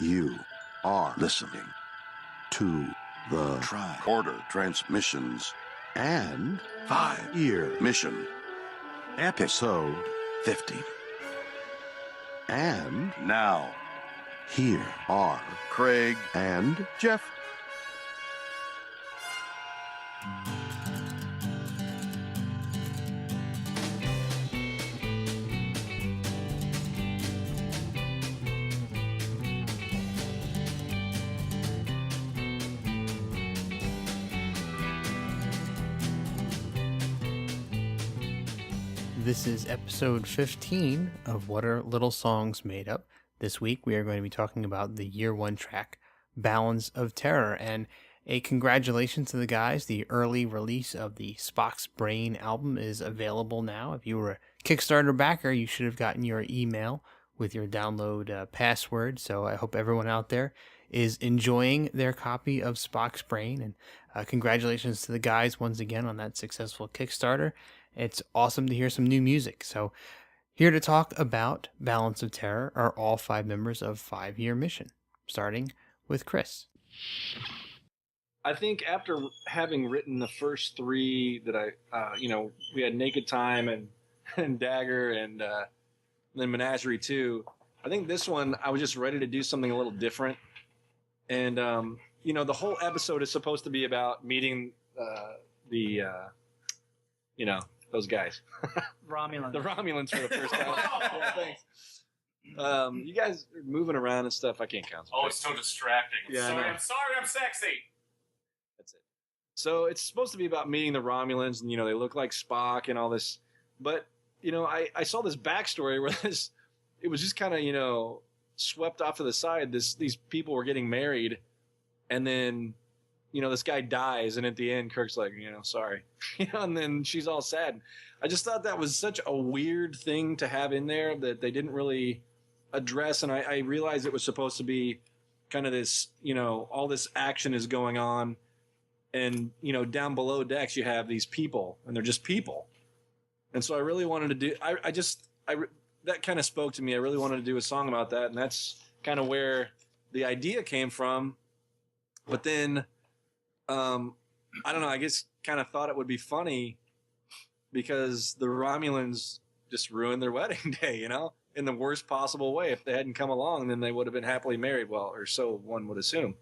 You are listening to the Tricorder Transmissions and 5-Year Mission, Episode 50. And now, here are Craig and Jeff. This is episode 15 of What Are Little Songs Made Up. This week we are going to be talking about the year one track, Balance of Terror, and a congratulations to the guys. The early release of the Spock's Brain album is available now. If you were a Kickstarter backer, you should have gotten your email with your download password. So I hope everyone out there is enjoying their copy of Spock's Brain, and congratulations to the guys once again on that successful Kickstarter. It's awesome to hear some new music. So here to talk about Balance of Terror are all 5 members of 5-Year Mission, starting with Chris. I think after having written the first 3 that we had Naked Time and Dagger and then Menagerie 2, I think this one I was just ready to do something a little different. And, the whole episode is supposed to be about meeting those guys. Romulans. The Romulans for the first time. Yeah, thanks. You guys are moving around and stuff. I can't concentrate. Oh, it's so distracting. I'm sorry, I'm sexy. That's it. So it's supposed to be about meeting the Romulans, and they look like Spock and all this. But I saw this backstory where it was just kind of swept off to the side. These people were getting married, and then this guy dies, and at the end, Kirk's like, sorry. And then she's all sad. I just thought that was such a weird thing to have in there that they didn't really address, and I realized it was supposed to be kind of this, all this action is going on, and, down below decks you have these people, and they're just people. And so I really wanted to do, that kind of spoke to me. I really wanted to do a song about that, and that's kind of where the idea came from. But then, I don't know, I guess kind of thought it would be funny because the Romulans just ruined their wedding day, in the worst possible way. If they hadn't come along, then they would have been happily married. Well, or so one would assume.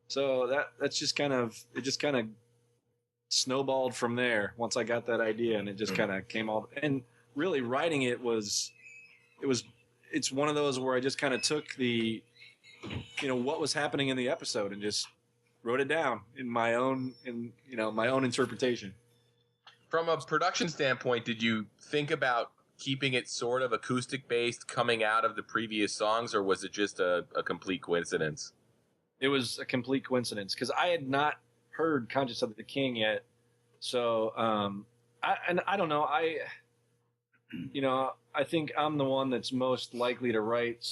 So that's just kind of snowballed from there once I got that idea, and it just kind of came all, and really writing it's one of those where I just kind of took the, what was happening in the episode and just wrote it down in my own interpretation. From a production standpoint, did you think about keeping it sort of acoustic based coming out of the previous songs, or was it just a complete coincidence? It was a complete coincidence because I had not heard Conscious of the King yet. So, I don't know. I think I'm the one that's most likely to write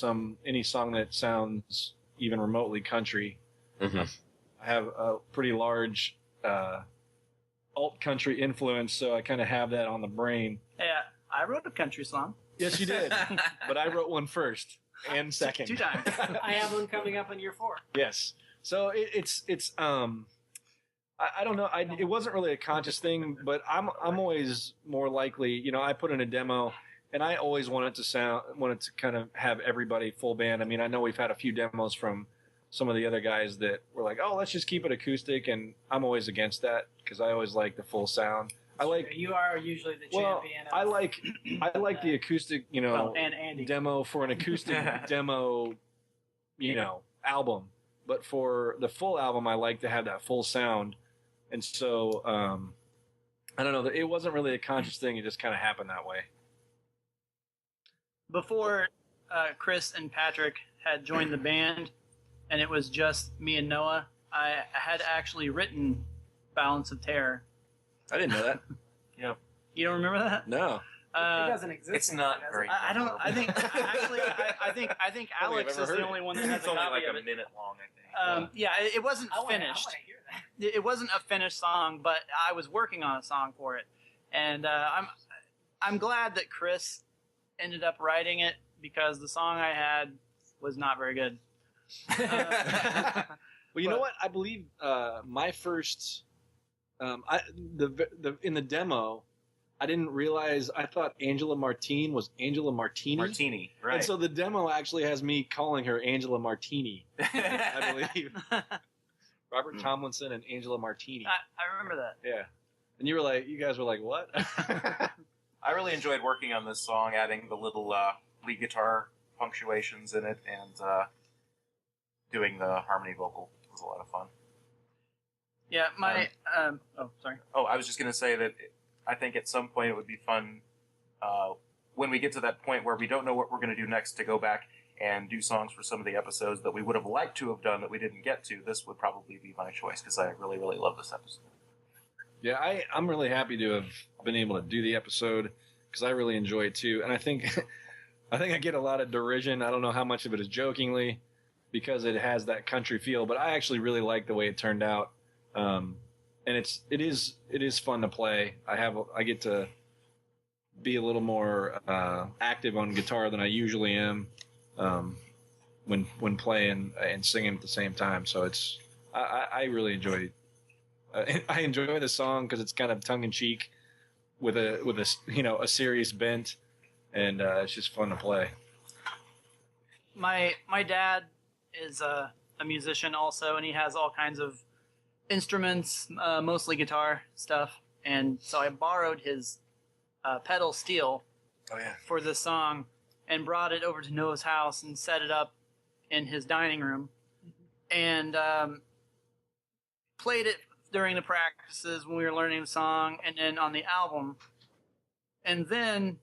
any song that sounds even remotely country. Mm-hmm. I have a pretty large alt country influence, so I kind of have that on the brain. Yeah, I wrote a country song. Yes, you did. But I wrote one first and second. 2 times. I have one coming up on year 4. Yes. So it's I don't know. It wasn't really a conscious thing, but I'm always more likely. I put in a demo, and I always wanted to kind of have everybody full band. I mean, I know we've had a few demos from some of the other guys that were like, "Oh, let's just keep it acoustic," and I'm always against that because I always like the full sound. You are usually the champion. I like the acoustic, and Andy. demo for an acoustic demo, album. But for the full album, I like to have that full sound. And so, I don't know. It wasn't really a conscious thing. It just kind of happened that way. Before Chris and Patrick had joined the band, and it was just me and Noah, I had actually written Balance of Terror. I didn't know that. Yeah. You don't remember that? No. It doesn't exist. It's not very. I don't. I think actually. I think Alex is the only one that has It's a only copy like of a it. minute long, I think. Yeah, it wasn't I finished. want to hear that. It wasn't a finished song, but I was working on a song for it, and I'm glad that Chris ended up writing it because the song I had was not very good. Well, you know what? I believe my first, in the demo, I didn't realize. I thought Angela Martine was Angela Martini. Martini, right? And so the demo actually has me calling her Angela Martini. I believe Robert Tomlinson and Angela Martini. I remember that. Yeah, and you guys were like, what? I really enjoyed working on this song, adding the little lead guitar punctuations in it, and doing the harmony vocal. It was a lot of fun. Yeah, sorry. Oh, I was just going to say that I think at some point it would be fun when we get to that point where we don't know what we're going to do next to go back and do songs for some of the episodes that we would have liked to have done that we didn't get to. This would probably be my choice because I really, really love this episode. Yeah, I'm really happy to have been able to do the episode because I really enjoy it too. And I think I get a lot of derision. I don't know how much of it is jokingly because it has that country feel, but I actually really like the way it turned out. And it is fun to play. I get to be a little more active on guitar than I usually am when playing and singing at the same time. So I really enjoy. I enjoy the song because it's kind of tongue in cheek with a serious bent, and it's just fun to play. My dad is a musician also, and he has all kinds of instruments, mostly guitar stuff. And so I borrowed his pedal steel for this song and brought it over to Noah's house and set it up in his dining room and played it during the practices when we were learning the song and then on the album. And then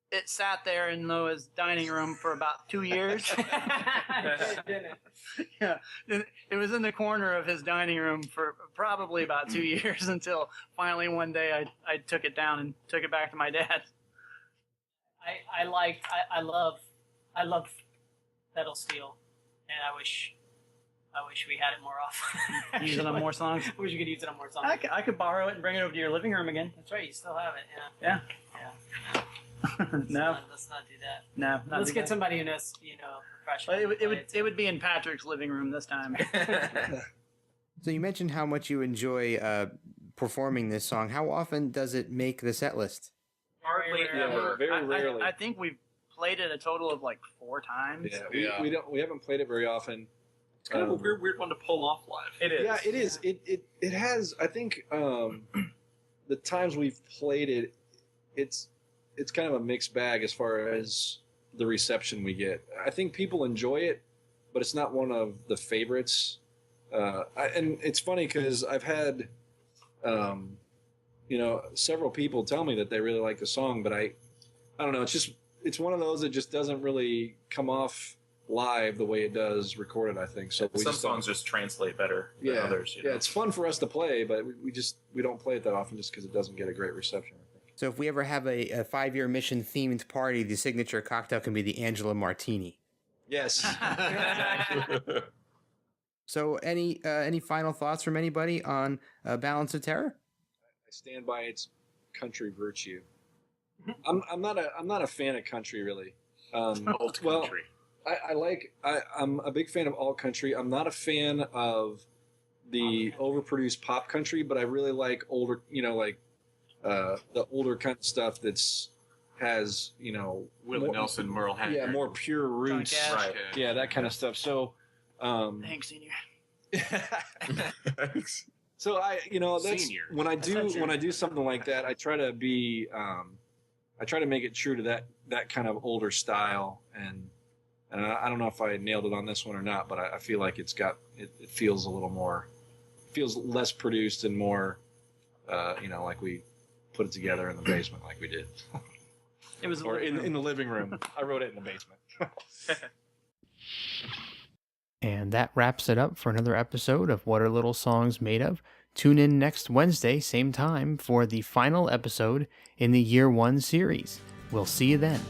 it sat there in Noah's dining room for about 2 years. Yeah, it was in the corner of his dining room for probably about 2 years until finally one day I took it down and took it back to my dad. I love pedal steel, and I wish we had it more often. Use it on more songs. I wish you could use it on more songs. I could borrow it and bring it over to your living room again. That's right, you still have it. Yeah. No, Let's not do that. no. Let's get somebody who knows, professional. Well, it would be in Patrick's living room this time. So you mentioned how much you enjoy performing this song. How often does it make the set list? Hardly Yeah, very rarely. I think we've played it a total of like 4 times. Yeah, we haven't played it very often. It's kind of a weird one to pull off live. It is. Yeah, it is. It has. I think the times we've played it, it's kind of a mixed bag as far as the reception we get. I think people enjoy it, but it's not one of the favorites. And it's funny because I've had, several people tell me that they really like the song, but I don't know. It's one of those that just doesn't really come off live the way it does recorded, I think. So some songs just translate better than others. Yeah, it's fun for us to play, but we don't play it that often just because it doesn't get a great reception, I think. So if we ever have a 5-year mission themed party, the signature cocktail can be the Angela Martini. Yes. So any final thoughts from anybody on Balance of Terror? I stand by its country virtue. I'm not a fan of country really. Old well, country. I'm a big fan of alt country. I'm not a fan of the overproduced pop country, but I really like older, the older kind of stuff has Willie Nelson, Merle Haggard. Yeah, more pure roots. Cash. Right. Yeah, that kind of stuff. So, Thanks, Senior. so that's Senior. when I do something like that, I try to be I try to make it true to that kind of older style, and I don't know if I nailed it on this one or not, but I feel like it feels a little more, feels less produced and more, like we put it together in the basement like we did. It was Or in the living room. I wrote it in the basement. And that wraps it up for another episode of What Are Little Songs Made Of? Tune in next Wednesday, same time, for the final episode in the Year 1 series. We'll see you then.